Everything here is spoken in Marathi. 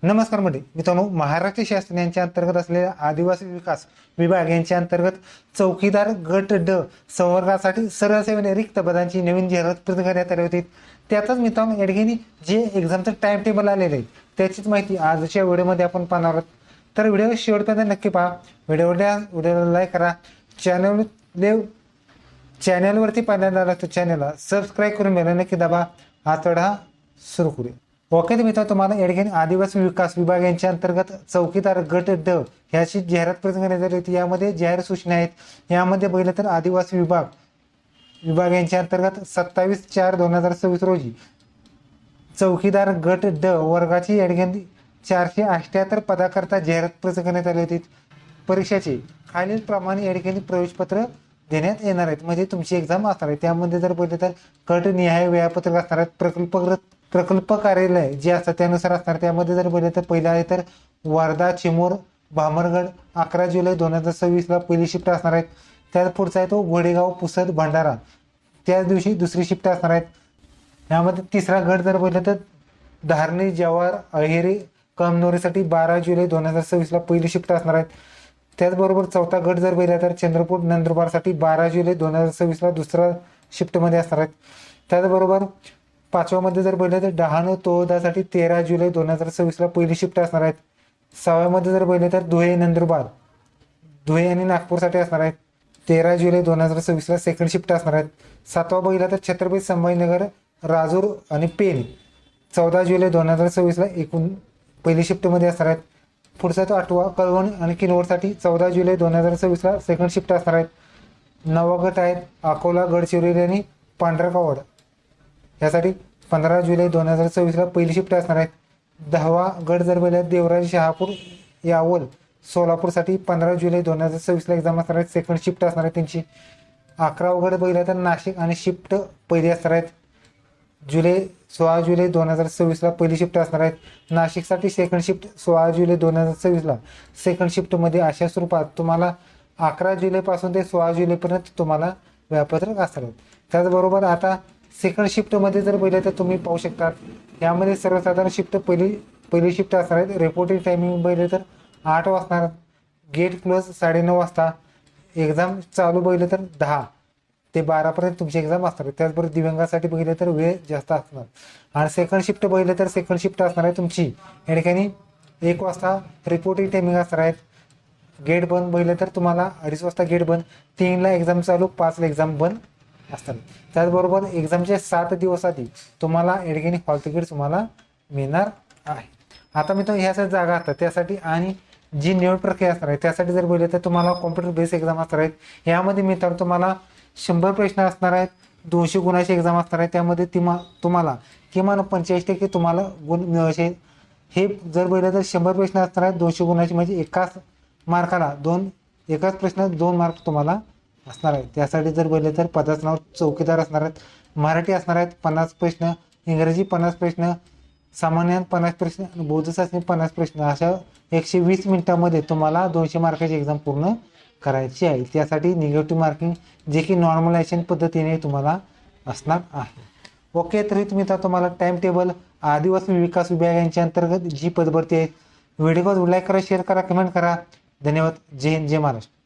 नमस्कार मंडळी, मित्रांनो, महाराष्ट्र शासन यांच्या अंतर्गत असलेल्या आदिवासी विकास विभाग यांच्या अंतर्गत चौकीदार गट ड संवर्गासाठी सरळ सेवेने रिक्त पदांची नवीन जाहिरात प्रसिद्ध करण्यात आली होती. त्यातच मित्रांनो या ठिकाणी जे एक्झामचं टाइम टेबल आलेलं आहे त्याचीच माहिती आजच्या व्हिडिओमध्ये आपण पाहणार आहोत. तर व्हिडिओ शेवटपर्यंत नक्की पहा. व्हिडिओला लाईक करा. चॅनलवरती पहिल्यांदा आला तर चॅनलला सबस्क्राईब करून बेल नक्की दाबा. आजचा सुरू करूया. ओके तर मित्रांनो, तुम्हाला या ठिकाणी आदिवासी विकास विभाग यांच्या अंतर्गत चौकीदार गट ड ह्याची जाहिरात प्रसिद्ध करण्यात आली होती. यामध्ये जाहीर सूचना आहेत. यामध्ये पहिलं तर आदिवासी विभाग यांच्या अंतर्गत 27/4/2026 रोजी चौकीदार गट ड वर्गाची या ठिकाणी 478 पदाकरता जाहिरात प्रसिद्ध करण्यात आली होती. परीक्षेचे खालील प्रमाणे या ठिकाणी प्रवेशपत्र देण्यात येणार आहेत. म्हणजे तुमची एक्झाम असणार आहे. त्यामध्ये जर पहिलं तर गटनिहाय वेळापत्रक असणार आहेत. प्रकल्प कार्यालय जे असतात त्यानुसार असणार. त्यामध्ये जर पहिलं तर पहिलं आहे तर वर्धा, चिमूर, भामरगड 11 जुलै 2026 पहिली शिफ्ट असणार आहेत. त्यात पुढचा आहे तो घोडेगाव, पुसद, भंडारा त्याच दिवशी दुसरी शिफ्ट असणार आहेत. यामध्ये तिसरा गट जर पहिलं तर धारणी, जव्हार, अहेरी, कमनोरीसाठी 12 जुलै 2026 पहिली शिफ्ट असणार आहेत. त्याचबरोबर चौथा गट जर पहिला तर चंद्रपूर, नंदुरबारसाठी 12 जुलै 2026 दुसरा शिफ्टमध्ये असणार आहेत. त्याचबरोबर पाचव्यामध्ये जर पहिलं तर डहाणू, तोळदासाठी 13 जुलै 2026 पहिली शिफ्ट असणार आहेत. सहाव्यामध्ये जर पहिलं तर धुळे, नंदुरबार, धुळे आणि नागपूरसाठी असणार आहेत. 13 जुलै 2026 सेकंड शिफ्ट असणार आहेत. सातवा पहिला तर छत्रपती संभाजीनगर, राजूर आणि पेण 14 जुलै 2026 एकूण पहिली शिफ्टमध्ये असणार आहेत. पुढचा तो आठवा कळवण आणि किनवटसाठी 14 जुलै 2026 सेकंड शिफ्ट असणार आहेत. नवा गट आहेत अकोला, गडचिरोली आणि पांढरकवड यासाठी 15 जुलै 2026 पहिली शिफ्ट असणार आहेत. 10वा गट जर पहिला देवराज, शहापूर, यावल, सोलापूरसाठी 15 जुलै 2026 एक्झाम असणार आहेत. सेकंड शिफ्ट असणार आहे त्यांची. 11वा गट पहिला तर नाशिक आणि शिफ्ट पहिली असणार आहेत. 16 जुलै 2026 पहिली शिफ्ट असणार आहेत. नाशिकसाठी सेकंड शिफ्ट 16 जुलै 2026 सेकंड शिफ्टमध्ये अशा स्वरूपात तुम्हाला 11 जुलैपासून ते 16 जुलैपर्यंत तुम्हाला वेळापत्रक असणार आहेत. त्याचबरोबर आता सेकंड शिफ्टमध्ये जर पहिलं तर तुम्ही पाहू शकता यामध्ये सर्वसाधारण शिफ्ट पहिली शिफ्ट असणार आहेत. रिपोर्टिंग टायमिंग पहिलं तर 8 वाजता, गेट क्लोज 9:30 वाजता, एक्झाम चालू पहिलं तर 10 ते 12पर्यंत तुमची एक्झाम असणार आहे. त्याचबरोबर दिव्यांगासाठी बघितलं तर वेळ जास्त असणार. आणि सेकंड शिफ्ट बघितलं तर सेकंड शिफ्ट असणार आहे तुमची या ठिकाणी 1 वाजता रिपोर्टिंग टायमिंग असणार आहेत. गेट बंद बघितलं तर तुम्हाला 2:30 वाजता गेट बंद, 3ला एक्झाम चालू, 5ला एक्झाम बंद असतात. त्याचबरोबर एक्झामचे 7 दिवस आधी तुम्हाला या ठिकाणी हॉल तिकीट तुम्हाला मिळणार आहे. आता मित्रांनो ह्यासाठी जागा असतात त्यासाठी आणि जी निवड प्रक्रिया असणार आहे त्यासाठी जर बोलले तर तुम्हाला कॉम्प्युटर बेस एक्झाम असणार आहेत. यामध्ये मित्रांनो तुम्हाला 100 प्रश्न असणार आहेत. 200 गुणाची एक्झाम असणार आहे. त्यामध्ये तुम्हाला किमान 85% तुम्हाला गुण मिळवायचे. हे जर बोललं तर 100 प्रश्न असणार आहेत 200 गुणाची, म्हणजे एकाच मार्काला एकाच प्रश्नात 2 मार्क तुम्हाला असणार आहेत. त्यासाठी जर बोलले तर पदाचं नाव चौकीदार असणार आहेत. मराठी असणार आहेत 50 प्रश्न, इंग्रजी 50 प्रश्न, सामान्य 50 प्रश्न आणि बौद्ध चाचणी 50 प्रश्न. अशा 120 मिनिटांमध्ये तुम्हाला 200 मार्काची एक्झाम पूर्ण करायची आहे. त्यासाठी निगेटिव्ह मार्किंग जे की नॉर्मलायझेशन पद्धतीने तुम्हाला असणार आहे. ओके, तर तुम्ही तुम्हाला टाइम टेबल आदिवासी विकास विभाग यांच्या अंतर्गत जी पदभरती आहे. व्हिडिओ लाईक करा, शेअर करा, कमेंट करा. धन्यवाद. जय हिंद, जय महाराष्ट्र.